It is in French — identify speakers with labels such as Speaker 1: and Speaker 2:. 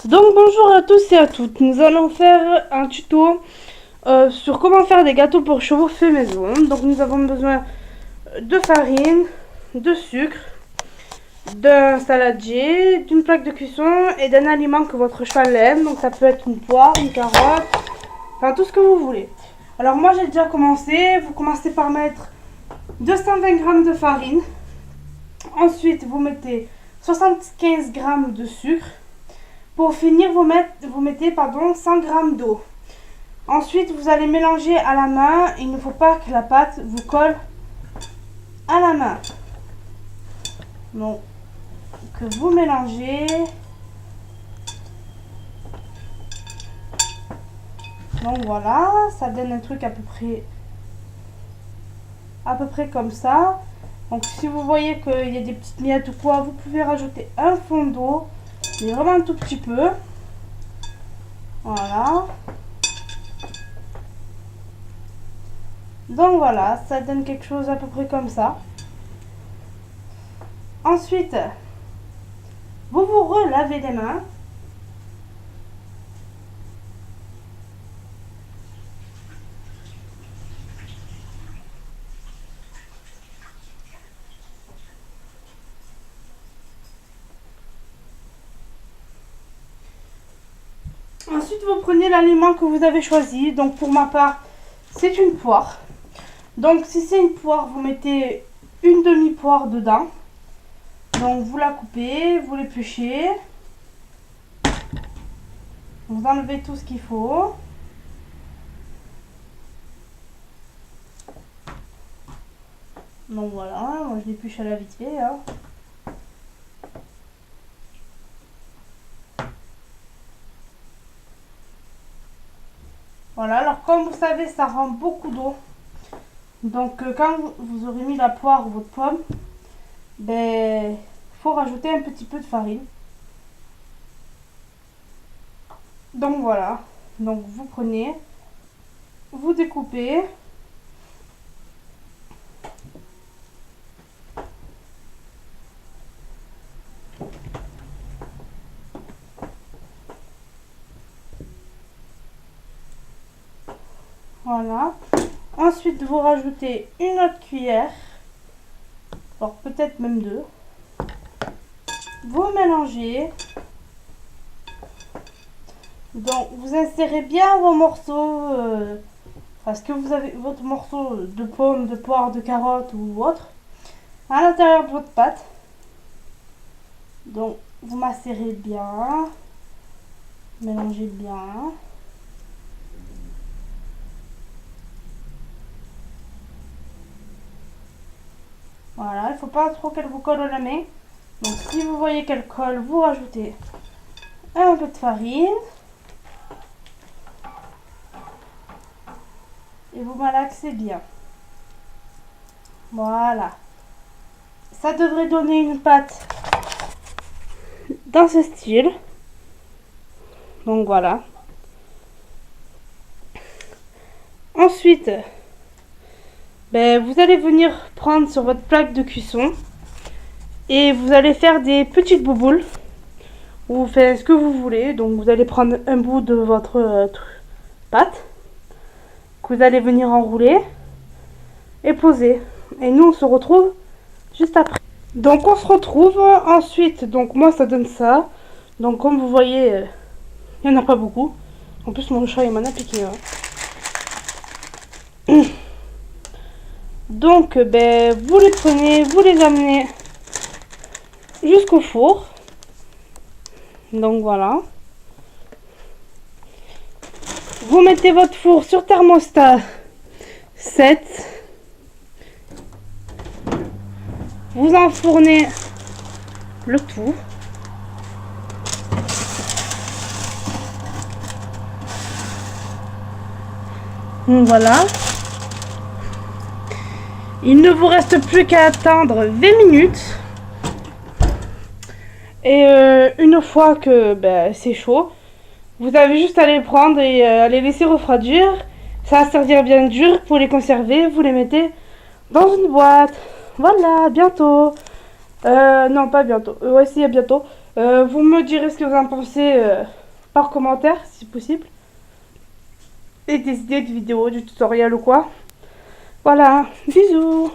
Speaker 1: Donc bonjour à tous et à toutes, nous allons faire un tuto sur comment faire des gâteaux pour chevaux fait maison. Donc nous avons besoin de farine, de sucre, d'un saladier, d'une plaque de cuisson et d'un aliment que votre cheval aime. Donc ça peut être une poire, une carotte, enfin tout ce que vous voulez. Alors moi j'ai déjà commencé, vous commencez par mettre 220 g de farine. Ensuite vous mettez 75 g de sucre. Pour finir, vous mettez 100 g d'eau. Ensuite, vous allez mélanger à la main. Il ne faut pas que la pâte vous colle à la main. Donc, que vous mélangez. Donc voilà, ça donne un truc à peu près comme ça. Donc si vous voyez qu'il y a des petites miettes ou quoi, vous pouvez rajouter un fond d'eau. Mais vraiment un tout petit peu. Voilà. Donc voilà, ça donne quelque chose à peu près comme ça. Ensuite, vous vous relavez les mains. Ensuite, vous prenez l'aliment que vous avez choisi. Donc pour ma part, c'est une poire. Donc si c'est une poire, vous mettez une demi-poire dedans. Donc vous la coupez, vous l'épluchez. Vous enlevez tout ce qu'il faut. Donc voilà, moi je l'épluche à la vite fait. Hein. Voilà, alors comme vous savez, ça rend beaucoup d'eau. Donc quand vous aurez mis la poire ou votre pomme, ben faut rajouter un petit peu de farine. Donc voilà, donc vous prenez, vous découpez. Voilà. Ensuite, vous rajoutez une autre cuillère, alors peut-être même deux. Vous mélangez. Donc, vous insérez bien vos morceaux, parce que vous avez votre morceau de pomme, de poire, de carotte ou autre, à l'intérieur de votre pâte. Donc, vous macérez bien, mélangez bien. Voilà, il ne faut pas trop qu'elle vous colle à la main. Donc si vous voyez qu'elle colle, vous rajoutez un peu de farine. Et vous malaxez bien. Voilà. Ça devrait donner une pâte dans ce style. Donc voilà. Ensuite, vous allez venir prendre sur votre plaque de cuisson et vous allez faire des petites bouboules. Vous faites ce que vous voulez. Donc vous allez prendre un bout de votre pâte que vous allez venir enrouler et poser. Et nous on se retrouve juste après. Donc on se retrouve ensuite. Donc moi ça donne ça. Donc comme vous voyez, il n'y en a pas beaucoup. En plus mon chat il m'en a piqué. Hein. Donc, vous les prenez, vous les amenez jusqu'au four. Donc voilà. Vous mettez votre four sur thermostat 7. Vous enfournez le tout. Donc voilà. Il ne vous reste plus qu'à attendre 20 minutes. Et une fois que c'est chaud, vous avez juste à les prendre et à les laisser refroidir. Ça va servir bien dur pour les conserver. Vous les mettez dans une boîte. Voilà, bientôt. Non, pas bientôt. Ouais, si, à bientôt. Vous me direz ce que vous en pensez par commentaire si possible. Et des idées de vidéos, du tutoriel ou quoi. Voilà, bisous.